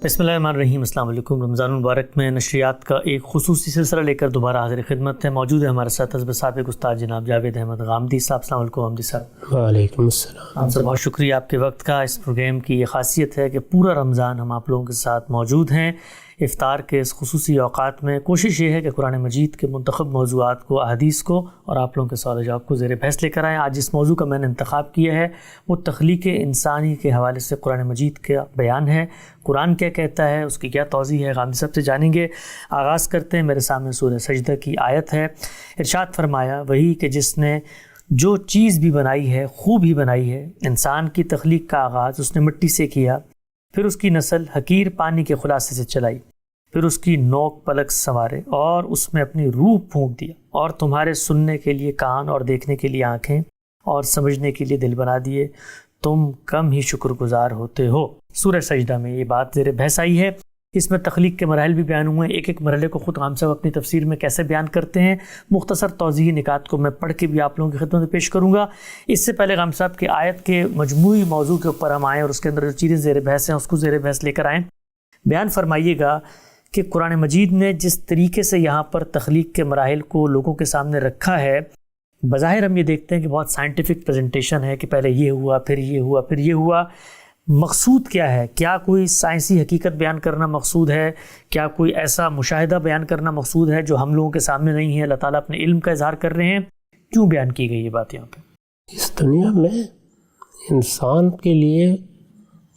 بسم اللہ الرحمن الرحیم۔ السلام علیکم۔ رمضان المبارک میں نشریات کا ایک خصوصی سلسلہ لے کر دوبارہ حاضر خدمت ہے۔ موجود ہے ہمارے ساتھ حزب سابق استاد جناب جاوید احمد غامدی صاحب۔ السلام علیکم غامدی صاحب۔ وعلیکم السلام۔ آپ سے بہت شکریہ آپ کے وقت کا۔ اس پروگرام کی یہ خاصیت ہے کہ پورا رمضان ہم آپ لوگوں کے ساتھ موجود ہیں۔ افطار کے اس خصوصی اوقات میں کوشش یہ ہے کہ قرآن مجید کے منتخب موضوعات کو، احادیث کو اور آپ لوگوں کے سوال جواب کو زیر بحث لے کر آئیں۔ آج جس موضوع کا میں نے انتخاب کیا ہے وہ تخلیق انسانی کے حوالے سے قرآن مجید کا بیان ہے۔ قرآن کیا کہتا ہے، اس کی کیا توضیح ہے، غامدی صاحب سے جانیں گے۔ آغاز کرتے ہیں۔ میرے سامنے سورہ سجدہ کی آیت ہے۔ ارشاد فرمایا، وہی کہ جس نے جو چیز بھی بنائی ہے خوب ہی بنائی ہے۔ انسان کی تخلیق کا آغاز اس نے مٹی سے کیا، پھر اس کی نسل حقیر پانی کے خلاصے سے چلائی، پھر اس کی نوک پلک سنوارے اور اس میں اپنی روح پھونک دیا، اور تمہارے سننے کے لیے کان اور دیکھنے کے لیے آنکھیں اور سمجھنے کے لیے دل بنا دیے، تم کم ہی شکر گزار ہوتے ہو۔ سورہ سجدہ میں یہ بات زیر بحث آئی ہے۔ اس میں تخلیق کے مراحل بھی بیان ہوئے ہیں۔ ایک ایک مرحلے کو خود غام صاحب اپنی تفسیر میں کیسے بیان کرتے ہیں، مختصر توضیحی نکات کو میں پڑھ کے بھی آپ لوگوں کی خدمت میں پیش کروں گا۔ اس سے پہلے غام صاحب کی آیت کے مجموعی موضوع کے اوپر ہم آئیں اور اس کے اندر جو چیزیں زیر بحث ہیں اس کو زیر بحث لے کر آئیں۔ بیان فرمائیے گا کہ قرآن مجید نے جس طریقے سے یہاں پر تخلیق کے مراحل کو لوگوں کے سامنے رکھا ہے، بظاہر ہم یہ دیکھتے ہیں کہ بہت سائنٹیفک پریزنٹیشن ہے کہ پہلے یہ ہوا، پھر یہ ہوا، پھر یہ ہوا۔ مقصود کیا ہے؟ کیا کوئی سائنسی حقیقت بیان کرنا مقصود ہے؟ کیا کوئی ایسا مشاہدہ بیان کرنا مقصود ہے جو ہم لوگوں کے سامنے نہیں ہے؟ اللہ تعالیٰ اپنے علم کا اظہار کر رہے ہیں۔ کیوں بیان کی گئی یہ بات یہاں پہ؟ اس دنیا میں انسان کے لیے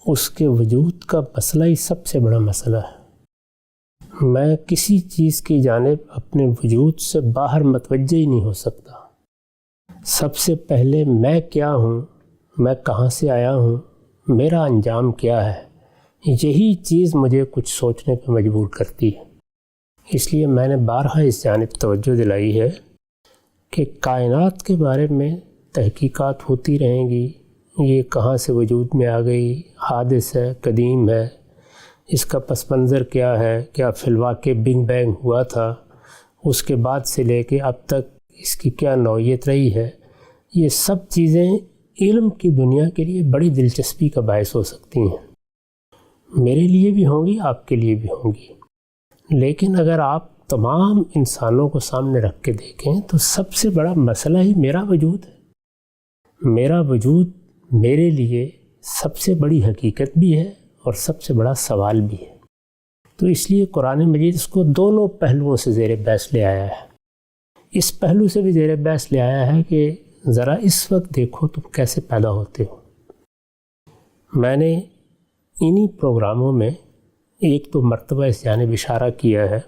اس کے وجود کا مسئلہ ہی سب سے بڑا مسئلہ ہے۔ میں کسی چیز کی جانب اپنے وجود سے باہر متوجہ ہی نہیں ہو سکتا۔ سب سے پہلے میں کیا ہوں، میں کہاں سے آیا ہوں، میرا انجام کیا ہے، یہی چیز مجھے کچھ سوچنے پہ مجبور کرتی ہے۔ اس لیے میں نے بارہا اس جانب توجہ دلائی ہے کہ کائنات کے بارے میں تحقیقات ہوتی رہیں گی، یہ کہاں سے وجود میں آ گئی، حادث ہے، قدیم ہے، اس کا پس منظر کیا ہے، کیا فی الواقع بگ بینگ ہوا تھا، اس کے بعد سے لے کے اب تک اس کی کیا نوعیت رہی ہے۔ یہ سب چیزیں علم کی دنیا کے لیے بڑی دلچسپی کا باعث ہو سکتی ہیں، میرے لیے بھی ہوں گی، آپ کے لیے بھی ہوں گی۔ لیکن اگر آپ تمام انسانوں کو سامنے رکھ کے دیکھیں تو سب سے بڑا مسئلہ ہی میرا وجود ہے۔ میرا وجود میرے لیے سب سے بڑی حقیقت بھی ہے اور سب سے بڑا سوال بھی ہے۔ تو اس لیے قرآن مجید اس کو دونوں پہلوؤں سے زیر بحث لے آیا ہے۔ اس پہلو سے بھی زیر بحث لے آیا ہے کہ ذرا اس وقت دیکھو تم کیسے پیدا ہوتے ہو۔ میں نے انہی پروگراموں میں ایک تو مرتبہ اس جانب اشارہ کیا ہے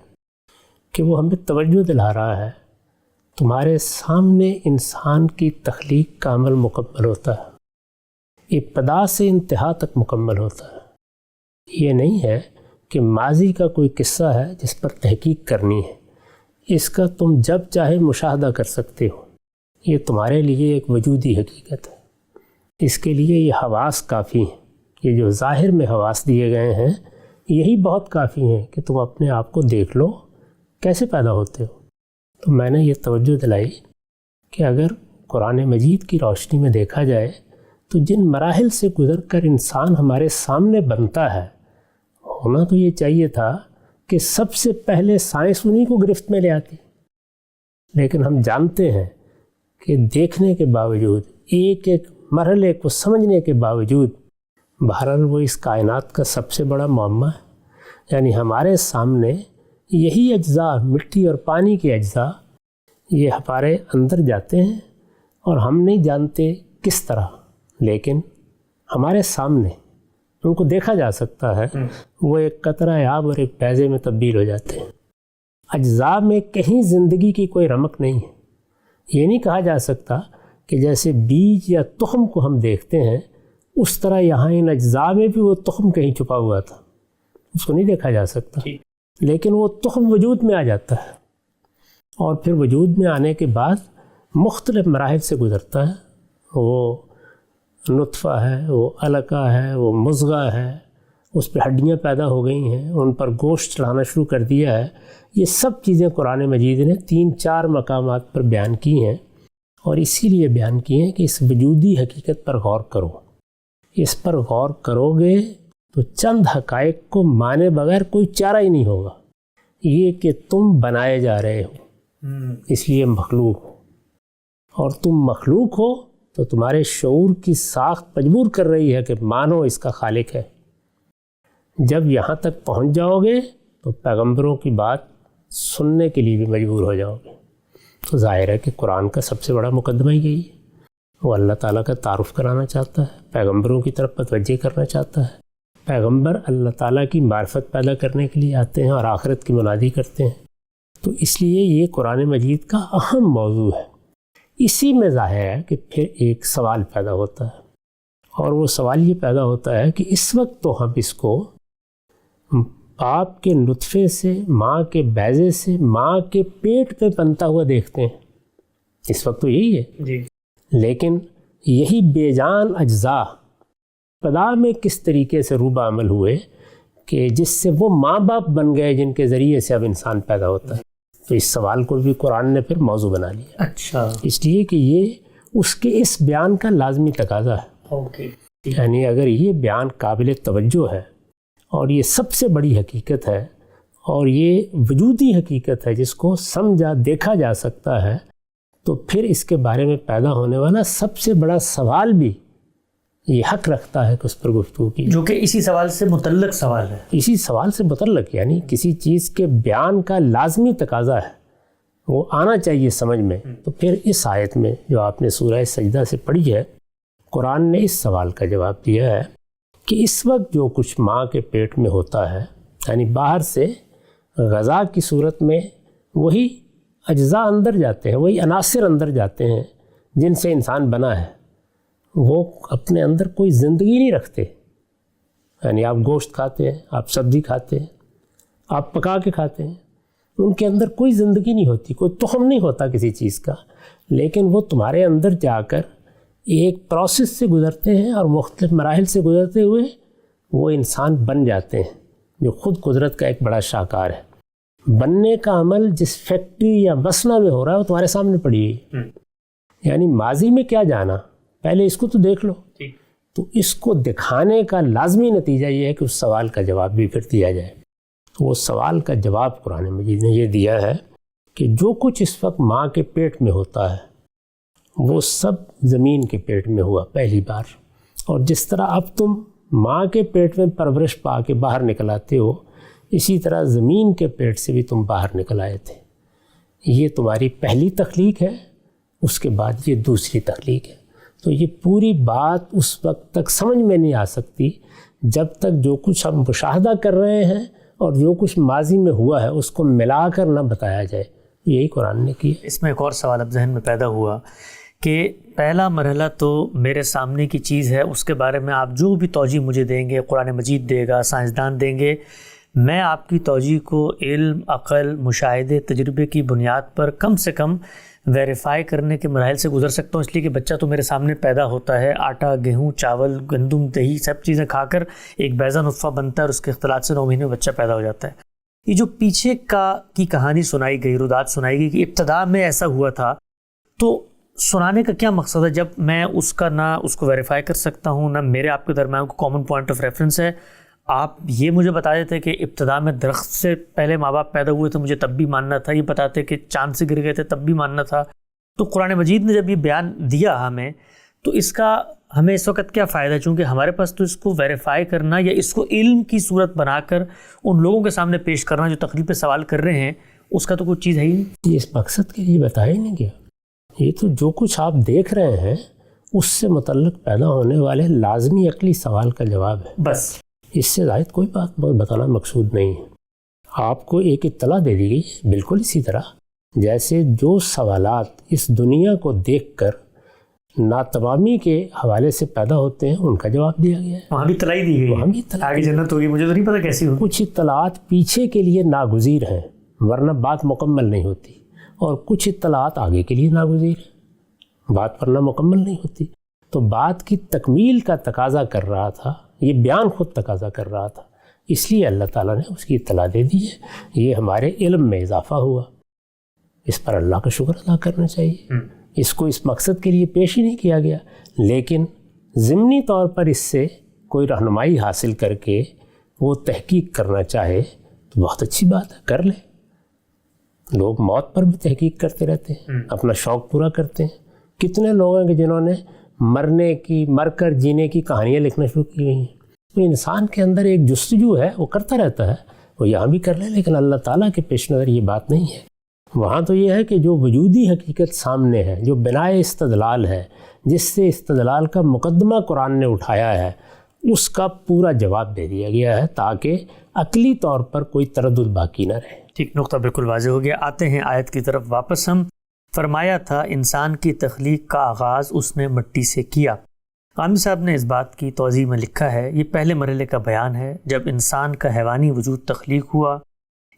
کہ وہ ہمیں توجہ دلا رہا ہے، تمہارے سامنے انسان کی تخلیق کا عمل مکمل ہوتا ہے، ابتدا سے انتہا تک مکمل ہوتا ہے۔ یہ نہیں ہے کہ ماضی کا کوئی قصہ ہے جس پر تحقیق کرنی ہے، اس کا تم جب چاہے مشاہدہ کر سکتے ہو، یہ تمہارے لیے ایک وجودی حقیقت ہے۔ اس کے لیے یہ حواس کافی ہیں، یہ جو ظاہر میں حواس دیے گئے ہیں یہی بہت کافی ہیں کہ تم اپنے آپ کو دیکھ لو کیسے پیدا ہوتے ہو۔ تو میں نے یہ توجہ دلائی کہ اگر قرآن مجید کی روشنی میں دیکھا جائے تو جن مراحل سے گزر کر انسان ہمارے سامنے بنتا ہے، ہونا تو یہ چاہیے تھا کہ سب سے پہلے سائنس انہی کو گرفت میں لے آتی، لیکن ہم جانتے ہیں کہ دیکھنے کے باوجود، ایک ایک مرحلے کو سمجھنے کے باوجود، بہرحال وہ اس کائنات کا سب سے بڑا معمہ ہے۔ یعنی ہمارے سامنے یہی اجزاء، مٹی اور پانی کے اجزاء، یہ ہمارے اندر جاتے ہیں اور ہم نہیں جانتے کس طرح، لیکن ہمارے سامنے ان کو دیکھا جا سکتا ہے۔ وہ ایک قطرہ آب اور ایک بیضے میں تبدیل ہو جاتے ہیں۔ اجزاء میں کہیں زندگی کی کوئی رمق نہیں ہے۔ یہ نہیں کہا جا سکتا کہ جیسے بیج یا تخم کو ہم دیکھتے ہیں اس طرح یہاں ان اجزاء میں بھی وہ تخم کہیں چھپا ہوا تھا، اس کو نہیں دیکھا جا سکتا، لیکن وہ تخم وجود میں آ جاتا ہے اور پھر وجود میں آنے کے بعد مختلف مراحل سے گزرتا ہے۔ وہ نطفہ ہے، وہ علقہ ہے، وہ مضغہ ہے، اس پہ ہڈیاں پیدا ہو گئی ہیں، ان پر گوشت چڑھانا شروع کر دیا ہے۔ یہ سب چیزیں قرآن مجید نے 3-4 مقامات پر بیان کی ہیں، اور اسی لیے بیان کی ہیں کہ اس وجودی حقیقت پر غور کرو۔ اس پر غور کرو گے تو چند حقائق کو مانے بغیر کوئی چارہ ہی نہیں ہوگا، یہ کہ تم بنائے جا رہے ہو، اس لیے مخلوق ہو، اور تم مخلوق ہو تو تمہارے شعور کی ساخت مجبور کر رہی ہے کہ مانو اس کا خالق ہے۔ جب یہاں تک پہنچ جاؤ گے تو پیغمبروں کی بات سننے کے لیے بھی مجبور ہو جاؤ گے۔ تو ظاہر ہے کہ قرآن کا سب سے بڑا مقدمہ یہی ہے، وہ اللہ تعالیٰ کا تعارف کرانا چاہتا ہے، پیغمبروں کی طرف متوجہ کرنا چاہتا ہے۔ پیغمبر اللہ تعالیٰ کی معرفت پیدا کرنے کے لیے آتے ہیں اور آخرت کی منادی کرتے ہیں، تو اس لیے یہ قرآن مجید کا اہم موضوع ہے۔ اسی میں ظاہر ہے کہ پھر ایک سوال پیدا ہوتا ہے، اور وہ سوال یہ پیدا ہوتا ہے کہ اس وقت تو ہم اس کو آپ کے نطفے سے، ماں کے بیضے سے، ماں کے پیٹ پہ بنتا ہوا دیکھتے ہیں، اس وقت تو یہی ہے جی، لیکن یہی بے جان اجزاء ابتدا میں کس طریقے سے روبہ عمل ہوئے کہ جس سے وہ ماں باپ بن گئے جن کے ذریعے سے اب انسان پیدا ہوتا ہے۔ تو اس سوال کو بھی قرآن نے پھر موضوع بنا لیا، اچھا، اس لیے کہ یہ اس کے اس بیان کا لازمی تقاضا ہے۔ اوکے، یعنی اگر یہ بیان قابل توجہ ہے اور یہ سب سے بڑی حقیقت ہے اور یہ وجودی حقیقت ہے جس کو سمجھا دیکھا جا سکتا ہے، تو پھر اس کے بارے میں پیدا ہونے والا سب سے بڑا سوال بھی یہ حق رکھتا ہے کہ اس پر گفتگو کی، جو کہ اسی سوال سے متعلق سوال ہے۔ اسی سوال سے متعلق، یعنی کسی چیز کے بیان کا لازمی تقاضا ہے، وہ آنا چاہیے سمجھ میں۔ تو پھر اس آیت میں جو آپ نے سورہ سجدہ سے پڑھی ہے، قرآن نے اس سوال کا جواب دیا ہے کہ اس وقت جو کچھ ماں کے پیٹ میں ہوتا ہے، یعنی باہر سے غذا کی صورت میں وہی اجزاء اندر جاتے ہیں، وہی عناصر اندر جاتے ہیں جن سے انسان بنا ہے، وہ اپنے اندر کوئی زندگی نہیں رکھتے۔ یعنی آپ گوشت کھاتے ہیں، آپ سبزی کھاتے ہیں، آپ پکا کے کھاتے ہیں، ان کے اندر کوئی زندگی نہیں ہوتی، کوئی تخم نہیں ہوتا کسی چیز کا، لیکن وہ تمہارے اندر جا کر ایک پروسیس سے گزرتے ہیں اور مختلف مراحل سے گزرتے ہوئے وہ انسان بن جاتے ہیں، جو خود قدرت کا ایک بڑا شاہکار ہے۔ بننے کا عمل جس فیکٹری یا مصنع میں ہو رہا ہے وہ تمہارے سامنے پڑی ہے، یعنی ماضی میں کیا جانا، پہلے اس کو تو دیکھ لو۔ تو اس کو دکھانے کا لازمی نتیجہ یہ ہے کہ اس سوال کا جواب بھی پھر دیا جائے۔ تو وہ سوال کا جواب قرآن مجید نے یہ دیا ہے کہ جو کچھ اس وقت ماں کے پیٹ میں ہوتا ہے وہ سب زمین کے پیٹ میں ہوا پہلی بار، اور جس طرح اب تم ماں کے پیٹ میں پرورش پا کے باہر نکل آتے ہو، اسی طرح زمین کے پیٹ سے بھی تم باہر نکل آئے تھے۔ یہ تمہاری پہلی تخلیق ہے، اس کے بعد یہ دوسری تخلیق ہے۔ تو یہ پوری بات اس وقت تک سمجھ میں نہیں آ سکتی جب تک جو کچھ ہم مشاہدہ کر رہے ہیں اور جو کچھ ماضی میں ہوا ہے اس کو ملا کر نہ بتایا جائے۔ یہی قرآن نے کیا۔ اس میں ایک اور سوال اب ذہن میں پیدا ہوا کہ پہلا مرحلہ تو میرے سامنے کی چیز ہے، اس کے بارے میں آپ جو بھی توجیہ مجھے دیں گے، قرآن مجید دے گا، سائنسدان دیں گے، میں آپ کی توجیہ کو علم، عقل، مشاہدے، تجربے کی بنیاد پر کم سے کم ویریفائی کرنے کے مراحل سے گزر سکتا ہوں، اس لیے کہ بچہ تو میرے سامنے پیدا ہوتا ہے، آٹا، گیہوں، چاول، گندم، دہی سب چیزیں کھا کر ایک بیضہ نطفہ بنتا ہے، اور اس کے اختلاط سے 9 مہینے میں بچہ پیدا ہو جاتا ہے۔ یہ جو پیچھے کی کہانی سنائی گئی، رودات سنائی گئی کہ ابتدا میں ایسا ہوا تھا، تو سنانے کا کیا مقصد ہے جب میں اس کا نہ اس کو ویریفائی کر سکتا ہوں، نہ میرے آپ کے درمیان کو کامن پوائنٹ آف ریفرنس ہے؟ آپ یہ مجھے بتا دیتے کہ ابتدا میں درخت سے پہلے ماں باپ پیدا ہوئے تھے، مجھے تب بھی ماننا تھا، یہ بتاتے کہ چاند سے گر گئے تھے تب بھی ماننا تھا۔ تو قرآن مجید نے جب یہ بیان دیا ہمیں، تو اس کا ہمیں اس وقت کیا فائدہ ہے؟ چونکہ ہمارے پاس تو اس کو ویریفائی کرنا یا اس کو علم کی صورت بنا کر ان لوگوں کے سامنے پیش کرنا جو تقریب پہ سوال کر رہے ہیں، اس کا تو کوئی چیز ہے ہی نہیں۔ یہ اس مقصد کے لیے بتایا ہی نہیں گیا۔ یہ تو جو کچھ آپ دیکھ رہے ہیں اس سے متعلق پیدا ہونے والے لازمی عقلی سوال کا جواب ہے، بس اس سے زائد کوئی بات بتانا مقصود نہیں ہے۔ آپ کو ایک اطلاع دے دی گئی، بالکل اسی طرح جیسے جو سوالات اس دنیا کو دیکھ کر ناتمامی کے حوالے سے پیدا ہوتے ہیں ان کا جواب دیا گیا ہے۔ وہاں بھی اطلاع دی گئی، وہاں بھی اطلاع، آگے جنت ہوگی، مجھے تو نہیں پتا کیسی ہوگی۔ کچھ اطلاعات پیچھے کے لیے ناگزیر ہیں ورنہ بات مکمل نہیں ہوتی، اور کچھ اطلاعات آگے کے لیے ناگزیر ہیں، بات ورنہ مکمل نہیں ہوتی۔ تو بات کی تکمیل کا تقاضا کر رہا تھا، یہ بیان خود تقاضا کر رہا تھا، اس لیے اللہ تعالیٰ نے اس کی اطلاع دے دی ہے۔ یہ ہمارے علم میں اضافہ ہوا، اس پر اللہ کا شکر ادا کرنا چاہیے۔ اس کو اس مقصد کے لیے پیش ہی نہیں کیا گیا، لیکن ضمنی طور پر اس سے کوئی رہنمائی حاصل کر کے وہ تحقیق کرنا چاہے تو بہت اچھی بات ہے، کر لے. لوگ موت پر بھی تحقیق کرتے رہتے ہیں، اپنا شوق پورا کرتے ہیں. کتنے لوگ ہیں کہ جنہوں نے مرنے کی، مر کر جینے کی کہانیاں لکھنا شروع کی ہوئی ہیں. تو انسان کے اندر ایک جستجو ہے، وہ کرتا رہتا ہے، وہ یہاں بھی کر لے. لیکن اللہ تعالیٰ کے پیش نظر یہ بات نہیں ہے. وہاں تو یہ ہے کہ جو وجودی حقیقت سامنے ہے، جو بنائے استدلال ہے، جس سے استدلال کا مقدمہ قرآن نے اٹھایا ہے، اس کا پورا جواب دے دیا گیا ہے تاکہ عقلی طور پر کوئی تردد باقی نہ رہے. ٹھیک، نقطہ بالکل واضح ہو گیا. آتے ہیں آیت کی طرف واپس. ہم فرمایا تھا انسان کی تخلیق کا آغاز اس نے مٹی سے کیا. عامر صاحب نے اس بات کی توضیح میں لکھا ہے، یہ پہلے مرحلے کا بیان ہے جب انسان کا حیوانی وجود تخلیق ہوا.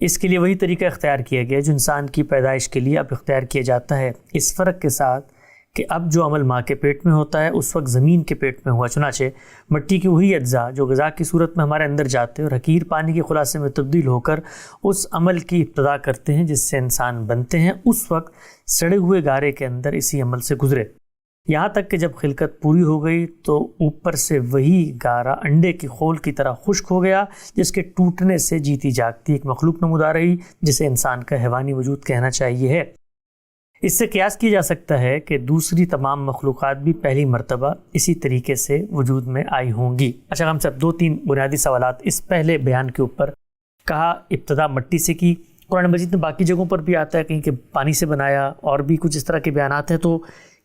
اس کے لیے وہی طریقہ اختیار کیا گیا جو انسان کی پیدائش کے لیے اب اختیار کیا جاتا ہے، اس فرق کے ساتھ کہ اب جو عمل ماں کے پیٹ میں ہوتا ہے اس وقت زمین کے پیٹ میں ہوا. چنانچہ مٹی کی وہی اجزاء جو غذا کی صورت میں ہمارے اندر جاتے ہیں اور حقیر پانی کے خلاصے میں تبدیل ہو کر اس عمل کی ابتدا کرتے ہیں جس سے انسان بنتے ہیں، اس وقت سڑے ہوئے گارے کے اندر اسی عمل سے گزرے. یہاں تک کہ جب خلقت پوری ہو گئی تو اوپر سے وہی گارا انڈے کی خول کی طرح خشک ہو گیا، جس کے ٹوٹنے سے جیتی جاگتی ایک مخلوق نمودار رہی جسے انسان کا حیوانی وجود کہنا چاہیے ہے. اس سے قیاس کیا جا سکتا ہے کہ دوسری تمام مخلوقات بھی پہلی مرتبہ اسی طریقے سے وجود میں آئی ہوں گی. اچھا ہم سب 2-3 بنیادی سوالات اس پہلے بیان کے اوپر. کہا ابتدا مٹی سے کی، قرآن مجید میں باقی جگہوں پر بھی آتا ہے کہیں کہ پانی سے بنایا، اور بھی کچھ اس طرح کے بیانات ہیں. تو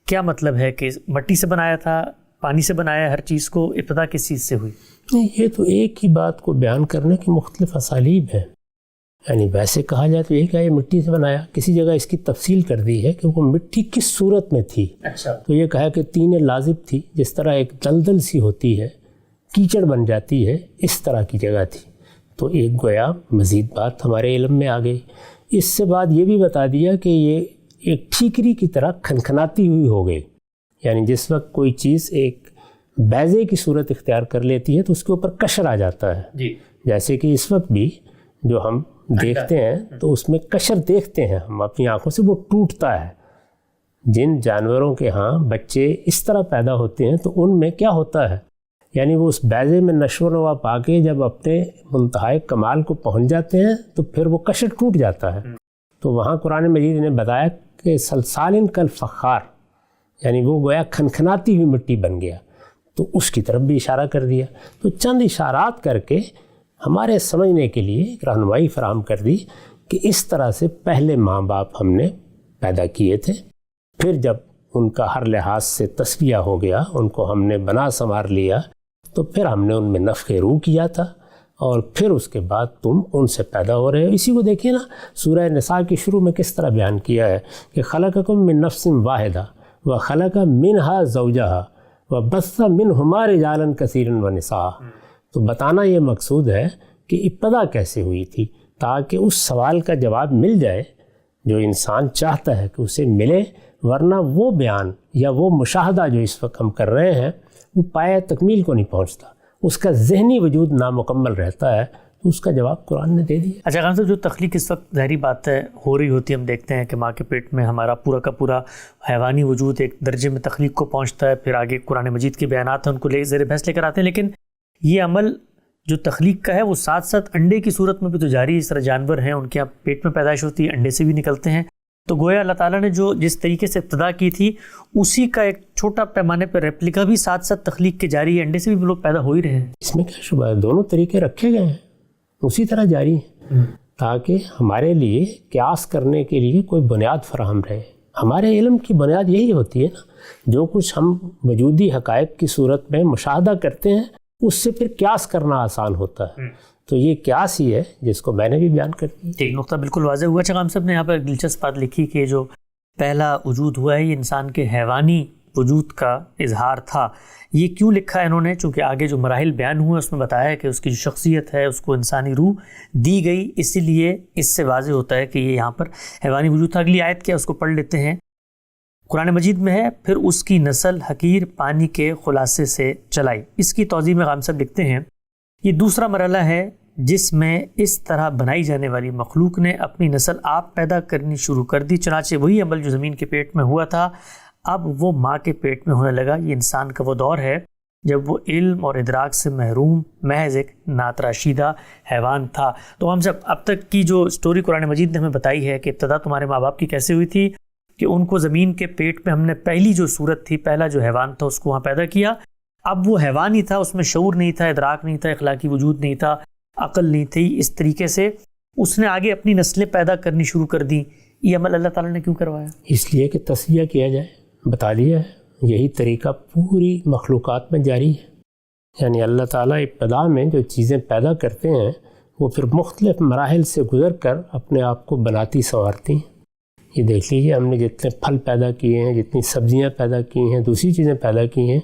کیا مطلب ہے کہ مٹی سے بنایا تھا، پانی سے بنایا، ہر چیز کو ابتدا کس چیز سے ہوئی؟ نہیں، یہ تو ایک ہی بات کو بیان کرنے کی مختلف اسالیب ہیں. یعنی ویسے کہا جائے تو یہ کہ یہ مٹی سے بنایا، کسی جگہ اس کی تفصیل کر دی ہے کہ وہ مٹی کس صورت میں تھی. اچھا، تو یہ کہا کہ طین لازب تھی، جس طرح ایک دلدل سی ہوتی ہے، کیچڑ بن جاتی ہے، اس طرح کی جگہ تھی. تو ایک گویا مزید بات ہمارے علم میں آ گئی. اس سے بعد یہ بھی بتا دیا کہ یہ ایک ٹھیکری کی طرح کھنکھناتی ہوئی ہو گئی. یعنی جس وقت کوئی چیز ایک بیضے کی صورت اختیار کر لیتی ہے تو اس کے اوپر قشر آ جاتا ہے. جی، جیسے کہ اس وقت بھی جو ہم دیکھتے ہیں تو اس میں قشر دیکھتے ہیں ہم اپنی آنکھوں سے، وہ ٹوٹتا ہے. جن جانوروں کے ہاں بچے اس طرح پیدا ہوتے ہیں تو ان میں کیا ہوتا ہے، یعنی وہ اس بیضے میں نشو و نما پا کے جب اپنے منتہائے کمال کو پہنچ جاتے ہیں تو پھر وہ قشر ٹوٹ جاتا ہے. تو وہاں قرآن مجید نے بتایا کہ سلسال کالفخار، یعنی وہ گویا کھنکھناتی ہوئی مٹی بن گیا. تو اس کی طرف بھی اشارہ کر دیا. تو چند اشارات کر کے ہمارے سمجھنے کے لیے ایک رہنمائی فراہم کر دی کہ اس طرح سے پہلے ماں باپ ہم نے پیدا کیے تھے. پھر جب ان کا ہر لحاظ سے تصفیہ ہو گیا، ان کو ہم نے بنا سنوار لیا، تو پھر ہم نے ان میں نفخ روح کیا تھا، اور پھر اس کے بعد تم ان سے پیدا ہو رہے ہو. اسی کو دیکھیے نا، سورہ نساء کے شروع میں کس طرح بیان کیا ہے کہ خلقکم من نفس واحدہ وخلق منہا زوجہا وبث منہما رجالا کثیرا ونساء. تو بتانا یہ مقصود ہے کہ ابتدا کیسے ہوئی تھی، تاکہ اس سوال کا جواب مل جائے جو انسان چاہتا ہے کہ اسے ملے. ورنہ وہ بیان یا وہ مشاہدہ جو اس وقت ہم کر رہے ہیں وہ پایہ تکمیل کو نہیں پہنچتا، اس کا ذہنی وجود نامکمل رہتا ہے. تو اس کا جواب قرآن نے دے دیا. اچھا خان صاحب، جو تخلیق اس وقت ظاہری بات ہے ہو رہی ہوتی ہے، ہم دیکھتے ہیں کہ ماں کے پیٹ میں ہمارا پورا کا پورا حیوانی وجود ایک درجے میں تخلیق کو پہنچتا ہے، پھر آگے قرآن مجید کے بیانات ہیں ان کو زیر بحث لے کر آتے ہیں. لیکن یہ عمل جو تخلیق کا ہے وہ ساتھ ساتھ انڈے کی صورت میں بھی تو جاری ہے. اس طرح جانور ہیں، ان کے یہاں پیٹ میں پیدائش ہوتی ہے، انڈے سے بھی نکلتے ہیں. تو گویا اللہ تعالیٰ نے جو جس طریقے سے ابتدا کی تھی اسی کا ایک چھوٹا پیمانے پر ریپلیکا بھی ساتھ ساتھ تخلیق کے جاری ہے. انڈے سے بھی لوگ پیدا ہو ہی رہے ہیں. اس میں کیا شبہ ہے، دونوں طریقے رکھے گئے ہیں، اسی طرح جاری ہیں، تاکہ ہمارے لیے قیاس کرنے کے لیے کوئی بنیاد فراہم رہے. ہمارے علم کی بنیاد یہی ہوتی ہے نا، جو کچھ ہم وجودی حقائق کی صورت میں مشاہدہ کرتے ہیں اس سے پھر قیاس کرنا آسان ہوتا ہے. تو یہ قیاس ہی ہے جس کو میں نے بھی بیان کر دیا. ٹھیک، نقطہ بالکل واضح ہوا. اچھا صاحب نے یہاں پر دلچسپ بات لکھی کہ جو پہلا وجود ہوا ہے یہ انسان کے حیوانی وجود کا اظہار تھا. یہ کیوں لکھا ہے انہوں نے؟ چونکہ آگے جو مراحل بیان ہوئے اس میں بتایا ہے کہ اس کی جو شخصیت ہے اس کو انسانی روح دی گئی، اسی لیے اس سے واضح ہوتا ہے کہ یہ یہاں پر حیوانی وجود تھا. اگلی آیت کیا اس کو پڑھ لیتے ہیں. قرآن مجید میں ہے، پھر اس کی نسل حقیر پانی کے خلاصے سے چلائی. اس کی توضیح میں خان صاحب لکھتے ہیں یہ دوسرا مرحلہ ہے جس میں اس طرح بنائی جانے والی مخلوق نے اپنی نسل آپ پیدا کرنی شروع کر دی. چنانچہ وہی عمل جو زمین کے پیٹ میں ہوا تھا اب وہ ماں کے پیٹ میں ہونے لگا. یہ انسان کا وہ دور ہے جب وہ علم اور ادراک سے محروم محض ایک ناتراشیدہ حیوان تھا۔ تو ہم سب اب تک کی جو سٹوری قرآن مجید نے ہمیں بتائی ہے کہ ابتدا تمہارے ماں باپ کی کیسے ہوئی تھی کہ ان کو زمین کے پیٹ میں ہم نے پہلی جو صورت تھی، پہلا جو حیوان تھا اس کو وہاں پیدا کیا۔ اب وہ حیوان ہی تھا، اس میں شعور نہیں تھا، ادراک نہیں تھا، اخلاقی وجود نہیں تھا، عقل نہیں تھی۔ اس طریقے سے اس نے آگے اپنی نسلیں پیدا کرنی شروع کر دیں۔ یہ عمل اللہ تعالیٰ نے کیوں کروایا؟ اس لیے کہ تصفیہ کیا جائے، بتا دیا ہے یہی طریقہ پوری مخلوقات میں جاری ہے۔ یعنی اللہ تعالیٰ ابتدا میں جو چیزیں پیدا کرتے ہیں وہ پھر مختلف مراحل سے گزر کر اپنے آپ کو بناتی سنوارتی ہیں۔ یہ دیکھ لیجیے، ہم نے جتنے پھل پیدا کیے ہیں، جتنی سبزیاں پیدا کی ہیں، دوسری چیزیں پیدا کی ہیں،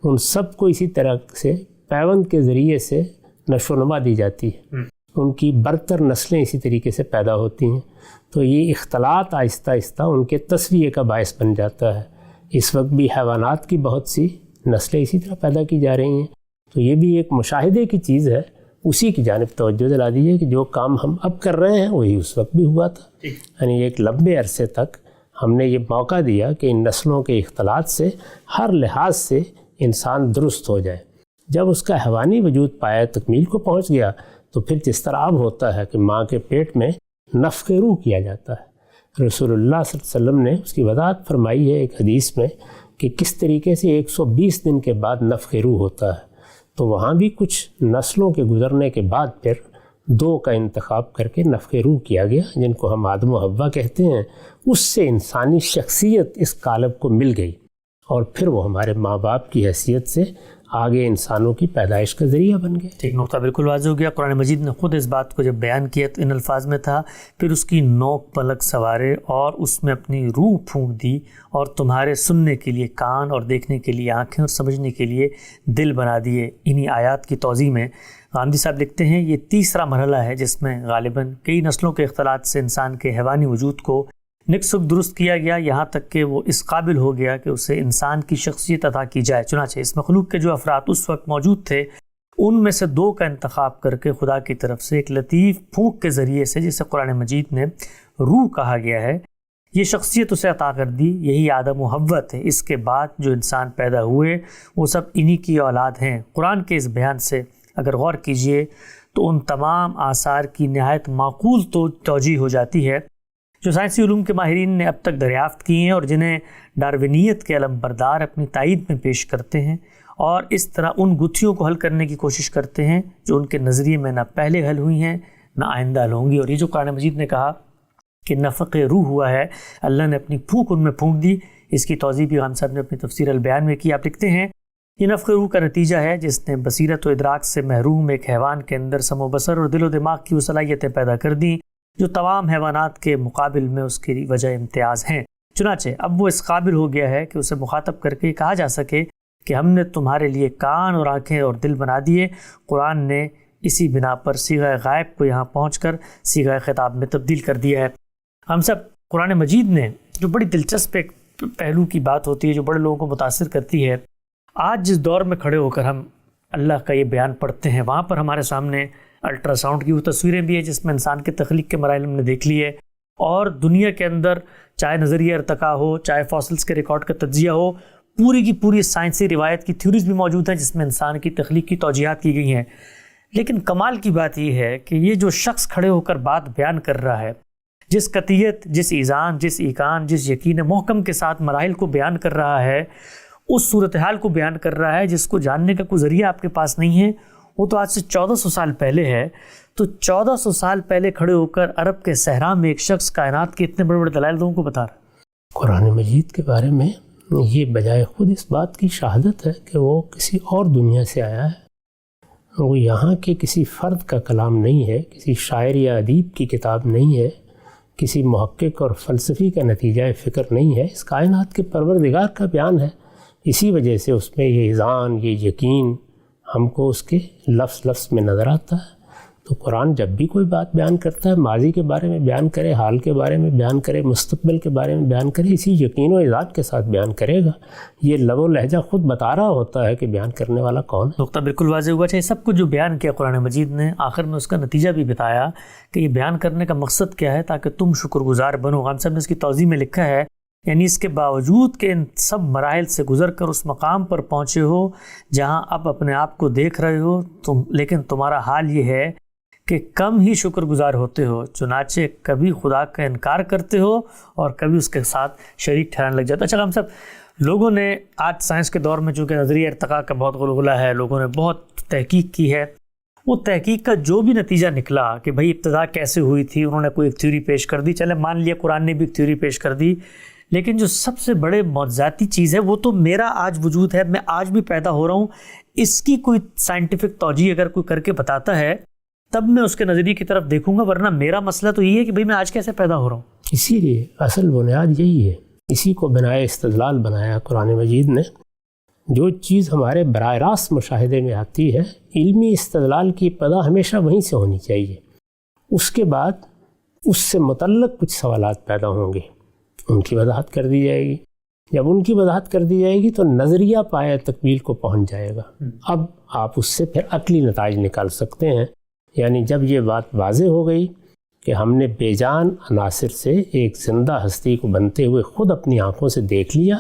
ان سب کو اسی طرح سے پیوند کے ذریعے سے نشو و نما دی جاتی ہے۔ ان کی برتر نسلیں اسی طریقے سے پیدا ہوتی ہیں۔ تو یہ اختلاط آہستہ آہستہ ان کے تصفیے کا باعث بن جاتا ہے۔ اس وقت بھی حیوانات کی بہت سی نسلیں اسی طرح پیدا کی جا رہی ہیں۔ تو یہ بھی ایک مشاہدے کی چیز ہے، اسی کی جانب توجہ دلا دیجیے کہ جو کام ہم اب کر رہے ہیں وہی اس وقت بھی ہوا تھا۔ یعنی ایک لمبے عرصے تک ہم نے یہ موقع دیا کہ ان نسلوں کے اختلاط سے ہر لحاظ سے انسان درست ہو جائے۔ جب اس کا حیوانی وجود پایا تکمیل کو پہنچ گیا تو پھر جس طرح اب ہوتا ہے کہ ماں کے پیٹ میں نفخ روح کیا جاتا ہے، رسول اللہ صلی اللہ علیہ وسلم نے اس کی وضاحت فرمائی ہے ایک حدیث میں کہ کس طریقے سے 120 دن کے بعد نفخ روح ہوتا ہے۔ تو وہاں بھی کچھ نسلوں کے گزرنے کے بعد پھر 2 کا انتخاب کر کے نفخ روح کیا گیا، جن کو ہم آدم و حوا کہتے ہیں۔ اس سے انسانی شخصیت اس قالب کو مل گئی اور پھر وہ ہمارے ماں باپ کی حیثیت سے آگے انسانوں کی پیدائش کا ذریعہ بن گئے۔ ٹھیک، نقطہ بالکل واضح ہو گیا۔ قرآن مجید نے خود اس بات کو جب بیان کیا تو ان الفاظ میں تھا، پھر اس کی نوک پلک سوارے اور اس میں اپنی روح پھونک دی اور تمہارے سننے کے لیے کان اور دیکھنے کے لیے آنکھیں اور سمجھنے کے لیے دل بنا دیے۔ انہی آیات کی توضیح میں غامدی صاحب لکھتے ہیں، یہ تیسرا مرحلہ ہے جس میں غالباً کئی نسلوں کے اختلاط سے انسان کے حیوانی وجود کو نک سک درست کیا گیا، یہاں تک کہ وہ اس قابل ہو گیا کہ اسے انسان کی شخصیت عطا کی جائے۔ چنانچہ اس مخلوق کے جو افراد اس وقت موجود تھے ان میں سے 2 کا انتخاب کر کے خدا کی طرف سے ایک لطیف پھونک کے ذریعے سے، جسے قرآن مجید نے روح کہا گیا ہے، یہ شخصیت اسے عطا کر دی۔ یہی آدم و حوا تھے۔ اس کے بعد جو انسان پیدا ہوئے وہ سب انہی کی اولاد ہیں۔ قرآن کے اس بیان سے اگر غور کیجئے تو ان تمام آثار کی نہایت معقول توجیہ ہو جاتی ہے جو سائنسی علوم کے ماہرین نے اب تک دریافت کی ہیں اور جنہیں ڈارونیت کے علم بردار اپنی تائید میں پیش کرتے ہیں، اور اس طرح ان گتھیوں کو حل کرنے کی کوشش کرتے ہیں جو ان کے نظریے میں نہ پہلے حل ہوئی ہیں نہ آئندہ حل ہوں گی۔ اور یہ جو قرآن مجید نے کہا کہ نفخ روح ہوا ہے، اللہ نے اپنی پھونک ان میں پھونک دی، اس کی توضیح بھی غام صاحب نے اپنی تفسیر البیان میں کی۔ آپ لکھتے ہیں، یہ نفخ روح کا نتیجہ ہے جس نے بصیرت و ادراک سے محروم ایک حیوان کے اندر سم و بصر اور دل و دماغ کی وہ صلاحیتیں پیدا کر دیں جو تمام حیوانات کے مقابل میں اس کی وجہ امتیاز ہیں۔ چنانچہ اب وہ اس قابل ہو گیا ہے کہ اسے مخاطب کر کے کہا جا سکے کہ ہم نے تمہارے لیے کان اور آنکھیں اور دل بنا دیے۔ قرآن نے اسی بنا پر صیغہ غائب کو یہاں پہنچ کر صیغہ خطاب میں تبدیل کر دیا ہے۔ ہم سب قرآن مجید نے جو بڑی دلچسپ ایک پہلو کی بات ہوتی ہے جو بڑے لوگوں کو متاثر کرتی ہے، آج جس دور میں کھڑے ہو کر ہم اللہ کا یہ بیان پڑھتے ہیں، وہاں پر ہمارے سامنے الٹرا ساؤنڈ کی وہ تصویریں بھی ہیں جس میں انسان کے تخلیق کے مراحل ہم نے دیکھ لی ہے، اور دنیا کے اندر چاہے نظریہ ارتقاء ہو، چاہے فاسلز کے ریکارڈ کا تجزیہ ہو، پوری کی پوری سائنسی روایت کی تھیوریز بھی موجود ہیں جس میں انسان کی تخلیق کی توجیہات کی گئی ہیں۔ لیکن کمال کی بات یہ ہے کہ یہ جو شخص کھڑے ہو کر بات بیان کر رہا ہے، جس قطعیت، جس ایذان، جس ایقان، جس یقین محکم کے ساتھ مراحل کو بیان کر رہا ہے، اس صورتحال کو بیان کر رہا ہے جس کو جاننے کا کوئی ذریعہ آپ کے پاس نہیں ہے، وہ تو آج سے 1400 سال پہلے ہے۔ تو 1400 سال پہلے کھڑے ہو کر عرب کے صحرا میں ایک شخص کائنات کے اتنے بڑے بڑے دلائل لوگوں کو بتا رہا ہے۔ قرآن مجید کے بارے میں یہ بجائے خود اس بات کی شہادت ہے کہ وہ کسی اور دنیا سے آیا ہے، وہ یہاں کے کسی فرد کا کلام نہیں ہے، کسی شاعر یا ادیب کی کتاب نہیں ہے، کسی محقق اور فلسفی کا نتیجہ فکر نہیں ہے، اس کائنات کے پروردگار کا بیان ہے۔ اسی وجہ سے اس میں یہ اذعان، یہ یقین ہم کو اس کے لفظ لفظ میں نظر آتا ہے۔ تو قرآن جب بھی کوئی بات بیان کرتا ہے، ماضی کے بارے میں بیان کرے، حال کے بارے میں بیان کرے، مستقبل کے بارے میں بیان کرے، اسی یقین و اذعان کے ساتھ بیان کرے گا۔ یہ لب و لہجہ خود بتا رہا ہوتا ہے کہ بیان کرنے والا کون ہے۔ نقطہ بالکل واضح ہوا۔ یہ سب کچھ جو بیان کیا قرآن مجید نے، آخر میں اس کا نتیجہ بھی بتایا کہ یہ بیان کرنے کا مقصد کیا ہے، تاکہ تم شکر گزار بنو۔ غام صاحب نے اس کی توضیح میں لکھا ہے یعنی اس کے باوجود کہ ان سب مراحل سے گزر کر اس مقام پر پہنچے ہو جہاں اب اپنے آپ کو دیکھ رہے ہو لیکن تمہارا حال یہ ہے کہ کم ہی شکر گزار ہوتے ہو، چنانچہ کبھی خدا کا انکار کرتے ہو اور کبھی اس کے ساتھ شریک ٹھہرانے لگ جاتے ہو۔ اچھا ہم سب لوگوں نے آج سائنس کے دور میں چونکہ نظریہ ارتقاء کا بہت غلغلہ ہے، لوگوں نے بہت تحقیق کی ہے، وہ تحقیق کا جو بھی نتیجہ نکلا کہ بھئی ابتدا کیسے ہوئی تھی، انہوں نے کوئی ایک تھیوری پیش کر دی، چلے مان لیا قرآن نے بھی ایک تھیوری پیش کر دی، لیکن جو سب سے بڑے معجزاتی چیز ہے وہ تو میرا آج وجود ہے، میں آج بھی پیدا ہو رہا ہوں، اس کی کوئی سائنٹیفک توجیہ اگر کوئی کر کے بتاتا ہے تب میں اس کے نظریے کی طرف دیکھوں گا، ورنہ میرا مسئلہ تو یہ ہے کہ بھئی میں آج کیسے پیدا ہو رہا ہوں۔ اسی لیے اصل بنیاد یہی ہے، اسی کو بنائے استدلال بنایا قرآن مجید نے۔ جو چیز ہمارے براہ راست مشاہدے میں آتی ہے، علمی استدلال کی ابتدا ہمیشہ وہیں سے ہونی چاہیے، اس کے بعد اس سے متعلق کچھ سوالات پیدا ہوں گے، ان کی وضاحت کر دی جائے گی۔ جب ان کی وضاحت کر دی جائے گی تو نظریہ پایہ تکمیل کو پہنچ جائے گا۔ اب آپ اس سے پھر عقلی نتائج نکال سکتے ہیں، یعنی جب یہ بات واضح ہو گئی کہ ہم نے بے جان عناصر سے ایک زندہ ہستی کو بنتے ہوئے خود اپنی آنکھوں سے دیکھ لیا،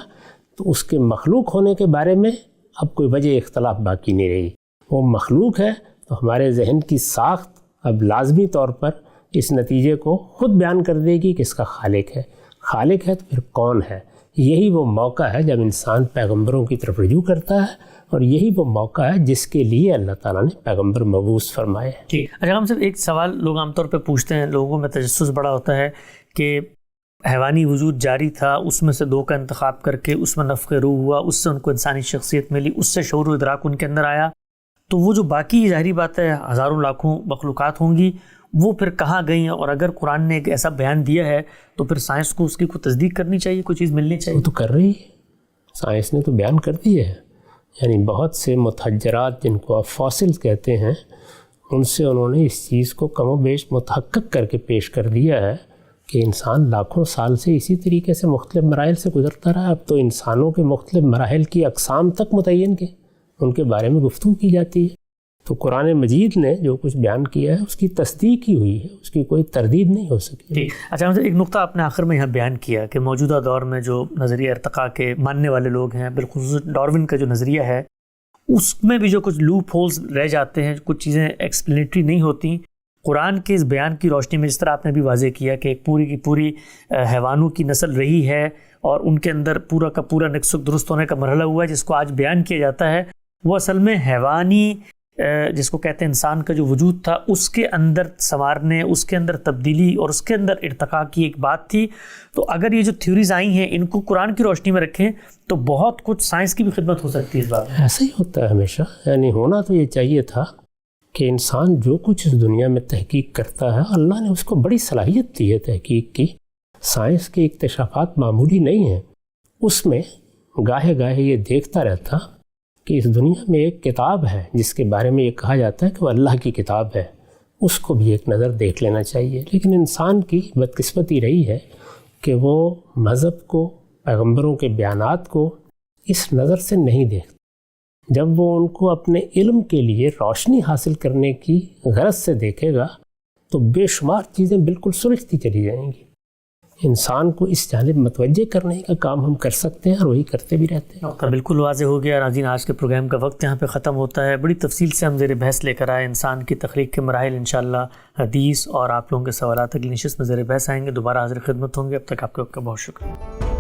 تو اس کے مخلوق ہونے کے بارے میں اب کوئی وجہ اختلاف باقی نہیں رہی۔ وہ مخلوق ہے تو ہمارے ذہن کی ساخت اب لازمی طور پر اس نتیجے کو خود بیان کر دے گی کہ اس کا خالق ہے۔ خالق ہے تو پھر کون ہے؟ یہی وہ موقع ہے جب انسان پیغمبروں کی طرف رجوع کرتا ہے، اور یہی وہ موقع ہے جس کے لیے اللہ تعالیٰ نے پیغمبر مبعوث فرمائے ہیں۔ ٹھیک۔ اچھا ہم صرف ایک سوال لوگ عام طور پہ پوچھتے ہیں، لوگوں میں تجسس بڑا ہوتا ہے کہ حیوانی وجود جاری تھا، اس میں سے دو کا انتخاب کر کے اس میں نفخ روح ہوا، اس سے ان کو انسانی شخصیت ملی، اس سے شعور و ادراک ان کے اندر آیا، تو وہ جو باقی ظاہری بات ہے ہزاروں لاکھوں مخلوقات ہوں گی، وہ پھر کہاں گئی ہیں؟ اور اگر قرآن نے ایک ایسا بیان دیا ہے تو پھر سائنس کو اس کی کوئی تصدیق کرنی چاہیے، کوئی چیز ملنی چاہیے۔ وہ تو کر رہی ہے، سائنس نے تو بیان کر دی ہے، یعنی بہت سے متحجرات جن کو آپ فاسلز کہتے ہیں، ان سے انہوں نے اس چیز کو کم و بیش متحقق کر کے پیش کر دیا ہے کہ انسان لاکھوں سال سے اسی طریقے سے مختلف مراحل سے گزرتا رہا۔ اب تو انسانوں کے مختلف مراحل کی اقسام تک متعین کے ان کے بارے میں گفتگو کی جاتی ہے۔ تو قرآن مجید نے جو کچھ بیان کیا ہے اس کی تصدیق ہی ہوئی ہے، اس کی کوئی تردید نہیں ہو سکی۔ جی اچھا، ایک نقطہ آپ نے آخر میں یہاں بیان کیا کہ موجودہ دور میں جو نظریہ ارتقاء کے ماننے والے لوگ ہیں، بالخصوص ڈاروین کا جو نظریہ ہے، اس میں بھی جو کچھ لوپ ہولز رہ جاتے ہیں، کچھ چیزیں ایکسپلینیٹری نہیں ہوتی۔ قرآن کے اس بیان کی روشنی میں جس طرح آپ نے بھی واضح کیا کہ ایک پوری کی پوری حیوانوں کی نسل رہی ہے اور ان کے اندر پورا کا پورا نسک درست ہونے کا مرحلہ ہوا ہے، جس کو آج بیان کیا جاتا ہے، وہ اصل میں حیوانی جس کو کہتے ہیں انسان کا جو وجود تھا اس کے اندر سنوارنے، اس کے اندر تبدیلی اور اس کے اندر ارتقاء کی ایک بات تھی۔ تو اگر یہ جو تھیوریز آئی ہیں ان کو قرآن کی روشنی میں رکھیں تو بہت کچھ سائنس کی بھی خدمت ہو سکتی ہے اس بات میں۔ ایسا ہی ہوتا ہے ہمیشہ، یعنی ہونا تو یہ چاہیے تھا کہ انسان جو کچھ اس دنیا میں تحقیق کرتا ہے، اللہ نے اس کو بڑی صلاحیت دی ہے تحقیق کی۔ سائنس کے اکتشافات معمولی نہیں ہیں، اس میں گاہے گاہے یہ دیکھتا رہتا کہ اس دنیا میں ایک کتاب ہے جس کے بارے میں یہ کہا جاتا ہے کہ وہ اللہ کی کتاب ہے، اس کو بھی ایک نظر دیکھ لینا چاہیے۔ لیکن انسان کی بدقسمتی رہی ہے کہ وہ مذہب کو، پیغمبروں کے بیانات کو اس نظر سے نہیں دیکھتا۔ جب وہ ان کو اپنے علم کے لیے روشنی حاصل کرنے کی غرض سے دیکھے گا تو بے شمار چیزیں بالکل سلجھتی چلی جائیں گی۔ انسان کو اس جانب متوجہ کرنے کا کام ہم کر سکتے ہیں اور وہی کرتے بھی رہتے ہیں۔ بالکل واضح ہو گیا ناظرین، آج کے پروگرام کا وقت یہاں پہ ختم ہوتا ہے۔ بڑی تفصیل سے ہم زیر بحث لے کر آئے انسان کی تخلیق کے مراحل، انشاءاللہ حدیث اور آپ لوگوں کے سوالات اگلی نشست میں زیر بحث آئیں گے، دوبارہ حاضر خدمت ہوں گے۔ اب تک آپ کا بہت شکریہ۔